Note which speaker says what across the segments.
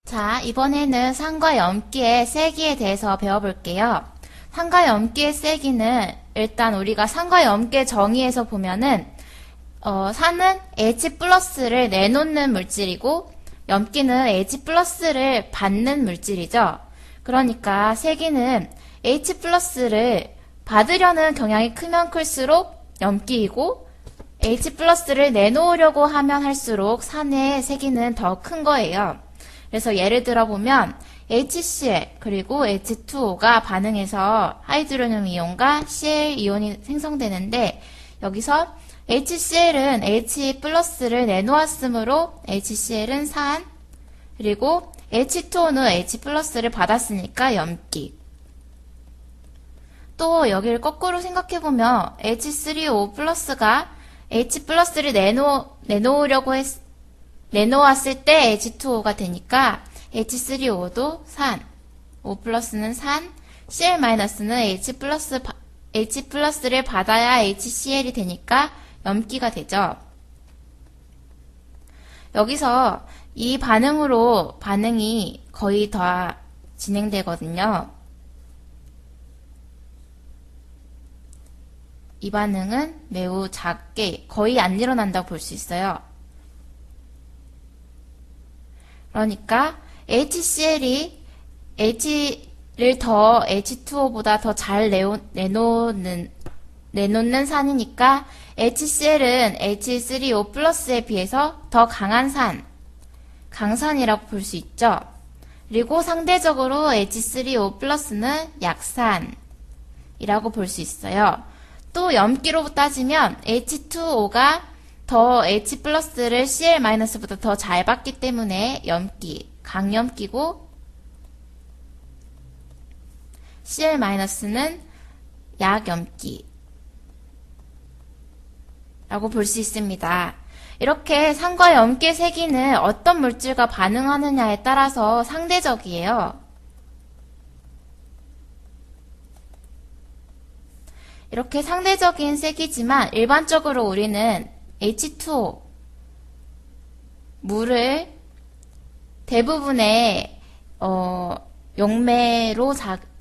Speaker 1: 자, 이번에는 산과 염기의 세기에 대해서 배워볼게요. 산과 염기의 세기는 일단 우리가 산과 염기의 정의에서 보면은 산은 H+를 내놓는 물질이고 염기는 H+를 받는 물질이죠. 그러니까 세기는 H+를 받으려는 경향이 크면 클수록 염기이고 H+를 내놓으려고 하면 할수록 산의 세기는 더 큰 거예요. 그래서 예를 들어 보면 HCl 그리고 H2O가 반응해서 하이드로늄 이온과 Cl 이온이 생성되는데 여기서 HCl은 H+를 내놓았으므로 HCl은 산 그리고 H2O는 H+를 받았으니까 염기. 또 여기를 거꾸로 생각해보면 H3O+가 H+를 내놓았을 때 H2O가 되니까 H3O도 산, O+는 산, Cl-는 H+를 받아야 HCl이 되니까 염기가 되죠. 여기서 이 반응으로 반응이 거의 다 진행되거든요. 이 반응은 매우 작게 거의 안 일어난다고 볼 수 있어요. 그러니까 HCl이 H를 더 H2O보다 더 잘 내놓는 산이니까 HCl은 H3O+에 비해서 더 강한 강산이라고 볼 수 있죠. 그리고 상대적으로 H3O+는 약산이라고 볼 수 있어요. 또 염기로 따지면 H2O가 더 H+를 Cl-보다 더 잘 받기 때문에 염기, 강염기고 Cl-는 약염기 라고 볼 수 있습니다. 이렇게 산과 염기의 세기는 어떤 물질과 반응하느냐에 따라서 상대적이에요. 이렇게 상대적인 세기지만 일반적으로 우리는 H2O, 물을 대부분의 용매로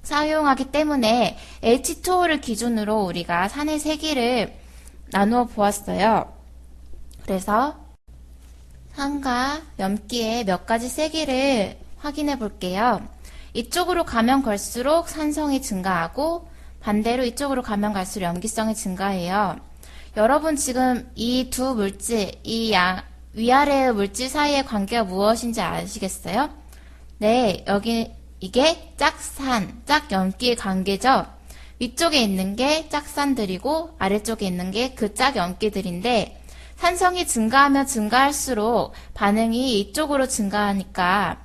Speaker 1: 사용하기 때문에 H2O를 기준으로 우리가 산의 세기를 나누어 보았어요. 그래서 산과 염기의 몇 가지 세기를 확인해 볼게요. 이쪽으로 가면 갈수록 산성이 증가하고 반대로 이쪽으로 가면 갈수록 염기성이 증가해요. 여러분 지금 이 두 물질, 위아래의 물질 사이의 관계가 무엇인지 아시겠어요? 네, 이게 짝산, 짝염기의 관계죠? 위쪽에 있는 게 짝산들이고 아래쪽에 있는 게 그 짝염기들인데 산성이 증가하면 증가할수록 반응이 이쪽으로 증가하니까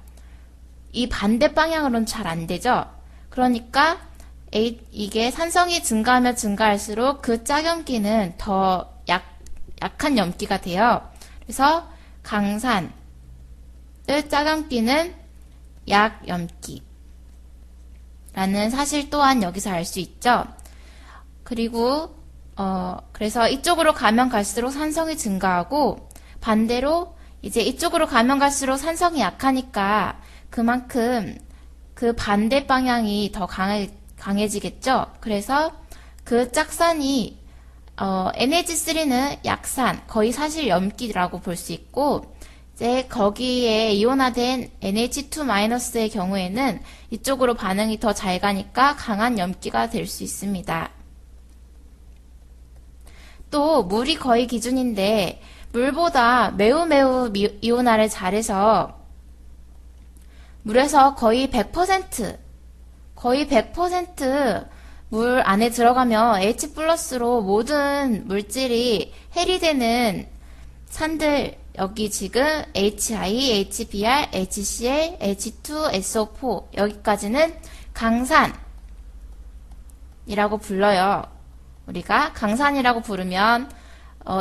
Speaker 1: 이 반대 방향으로는 잘 안 되죠? 그러니까 이게 산성이 증가하면 증가할수록 그 짝염기는 더 약한 염기가 돼요. 그래서 강산의 짝염기는 약염기 라는 사실 또한 여기서 알 수 있죠. 그리고 그래서 이쪽으로 가면 갈수록 산성이 증가하고 반대로 이제 이쪽으로 가면 갈수록 산성이 약하니까 그만큼 그 반대 방향이 더 강해지겠죠. 그래서 그 짝산이 NH3는 약산, 거의 사실 염기라고 볼 수 있고 이제 거기에 이온화된 NH2-의 경우에는 이쪽으로 반응이 더 잘 가니까 강한 염기가 될 수 있습니다. 또 물이 거의 기준인데 물보다 매우 이온화를 잘해서 물에서 거의 100% 물 안에 들어가면 H+로 모든 물질이 해리되는 산들 여기 지금 HI, HBr, HCl, H2SO4 여기까지는 강산이라고 불러요. 우리가 강산이라고 부르면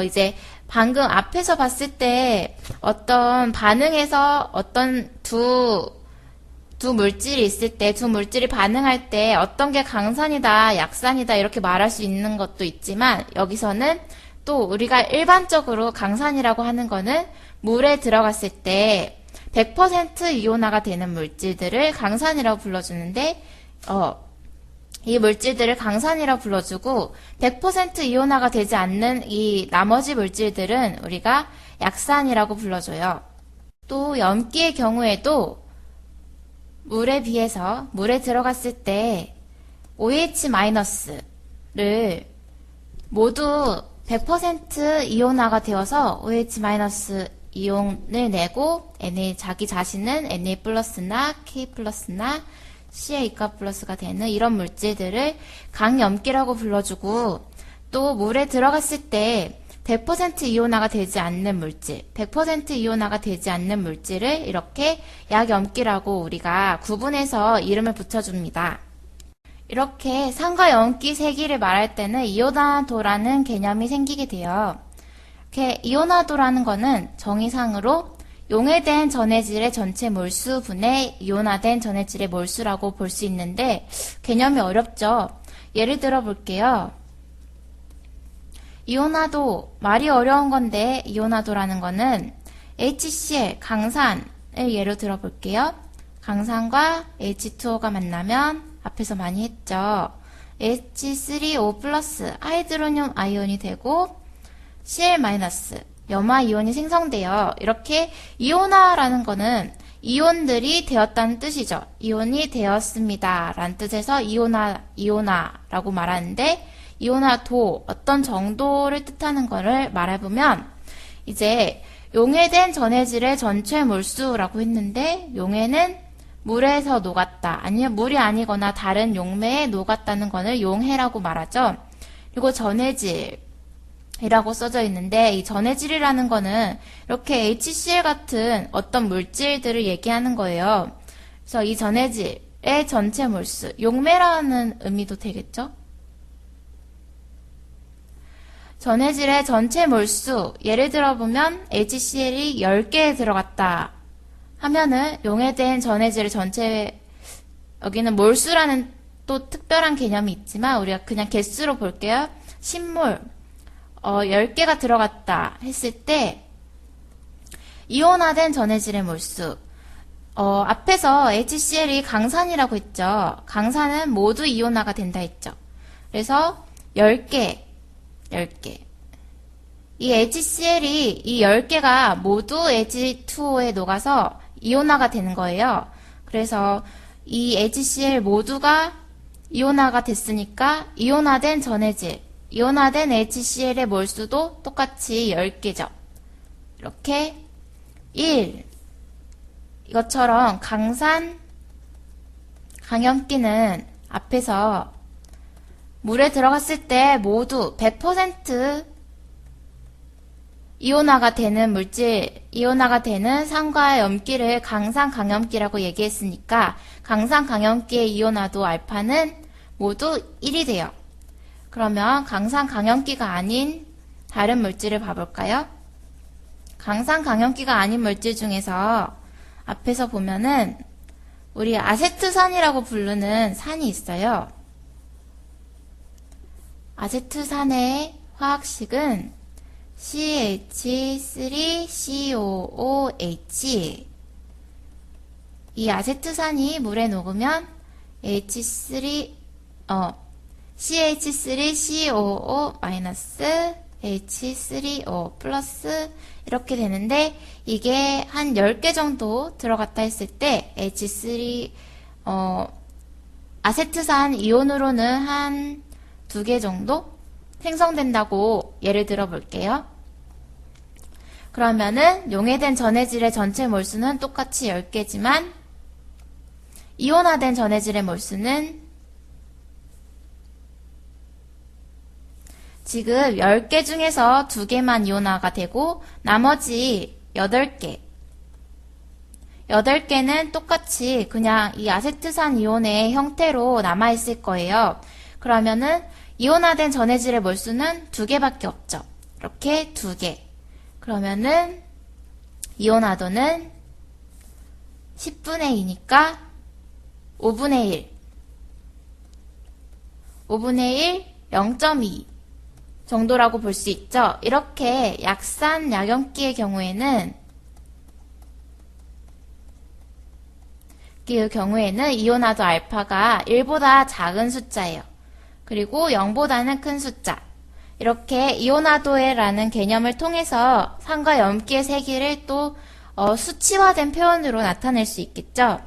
Speaker 1: 이제 방금 앞에서 봤을 때 어떤 반응에서 어떤 두 물질이 있을 때, 두 물질이 반응할 때 어떤 게 강산이다, 약산이다 이렇게 말할 수 있는 것도 있지만 여기서는 또 우리가 일반적으로 강산이라고 하는 거는 물에 들어갔을 때 100% 이온화가 되는 물질들을 강산이라고 불러주는데, 이 물질들을 강산이라고 불러주고 100% 이온화가 되지 않는 이 나머지 물질들은 우리가 약산이라고 불러줘요. 또 염기의 경우에도 물에 비해서 물에 들어갔을 때 OH-를 모두 100% 이온화가 되어서 OH- 이온을 내고 자기 자신은 Na+나 K+나 CA2+가 되는 이런 물질들을 강염기라고 불러주고, 또 물에 들어갔을 때 100% 이온화가 되지 않는 물질, 100% 이온화가 되지 않는 물질을 이렇게 약염기라고 우리가 구분해서 이름을 붙여줍니다. 이렇게 산과 염기 세기를 말할 때는 이온화도라는 개념이 생기게 돼요. 이렇게 이온화도라는 거는 정의상으로 용해된 전해질의 전체 몰수 분의 이온화된 전해질의 몰수라고 볼 수 있는데 개념이 어렵죠. 예를 들어 볼게요. 이온화도, 말이 어려운 건데 이온화도라는 거는 HCl, 강산을 예로 들어 볼게요. 강산과 H2O가 만나면 앞에서 많이 했죠. H3O+, 하이드로늄 아이온이 되고 Cl-, 염화 이온이 생성돼요. 이렇게 이온화라는 거는 이온들이 되었다는 뜻이죠. 이온이 되었습니다 라는 뜻에서 이온화라고 말하는데, 이온화도, 어떤 정도를 뜻하는 거를 말해보면, 이제 용해된 전해질의 전체 몰수라고 했는데, 용해는 물에서 녹았다, 아니면 물이 아니거나 다른 용매에 녹았다는 거를 용해라고 말하죠. 그리고 전해질이라고 써져 있는데, 이 전해질이라는 거는 이렇게 HCl 같은 어떤 물질들을 얘기하는 거예요. 그래서 이 전해질의 전체 몰수, 용매라는 의미도 되겠죠? 전해질의 전체 몰수, 예를 들어보면 HCl이 10개에 들어갔다 하면은 용해된 전해질의 전체, 여기는 몰수라는 또 특별한 개념이 있지만 우리가 그냥 개수로 볼게요. 신몰 10개가 들어갔다 했을 때 이온화된 전해질의 몰수, 앞에서 HCl이 강산이라고 했죠. 강산은 모두 이온화가 된다 했죠. 그래서 10개. 이 HCl이 이 10개가 모두 H2O에 녹아서 이온화가 되는 거예요. 그래서 이 HCl 모두가 이온화가 됐으니까 이온화된 전해질, 이온화된 HCl의 몰수도 똑같이 10개죠. 이렇게 1. 이것처럼 강산, 강염기는 앞에서 물에 들어갔을 때 모두 100% 이온화가 되는 물질, 이온화가 되는 산과 염기를 강산 강염기라고 얘기했으니까 강산 강염기의 이온화도 알파는 모두 1이 돼요. 그러면 강산 강염기가 아닌 다른 물질을 봐볼까요? 강산 강염기가 아닌 물질 중에서 앞에서 보면은 우리 아세트산이라고 부르는 산이 있어요. 아세트산의 화학식은 CH3COOH. 이 아세트산이 물에 녹으면 CH3COO- H3O+ 이렇게 되는데, 이게 한 10개 정도 들어갔다 했을 때 아세트산 이온으로는 한 2개 정도 생성된다고 예를 들어 볼게요. 그러면은 용해된 전해질의 전체 몰수는 똑같이 10개지만 이온화된 전해질의 몰수는 지금 10개 중에서 2개만 이온화가 되고 나머지 8개는 똑같이 그냥 이 아세트산 이온의 형태로 남아있을 거예요. 그러면은 이온화된 전해질의 몰수는 2개밖에 없죠. 이렇게 2개. 그러면은 이온화도는 10분의 2니까 5분의 1. 5분의 1, 0.2 정도라고 볼 수 있죠. 이렇게 약산, 약염기의 경우에는 그 경우에는 이온화도 알파가 1보다 작은 숫자예요. 그리고 0보다는 큰 숫자. 이렇게 이온화도라는 개념을 통해서 산과 염기의 세기를 또 수치화된 표현으로 나타낼 수 있겠죠.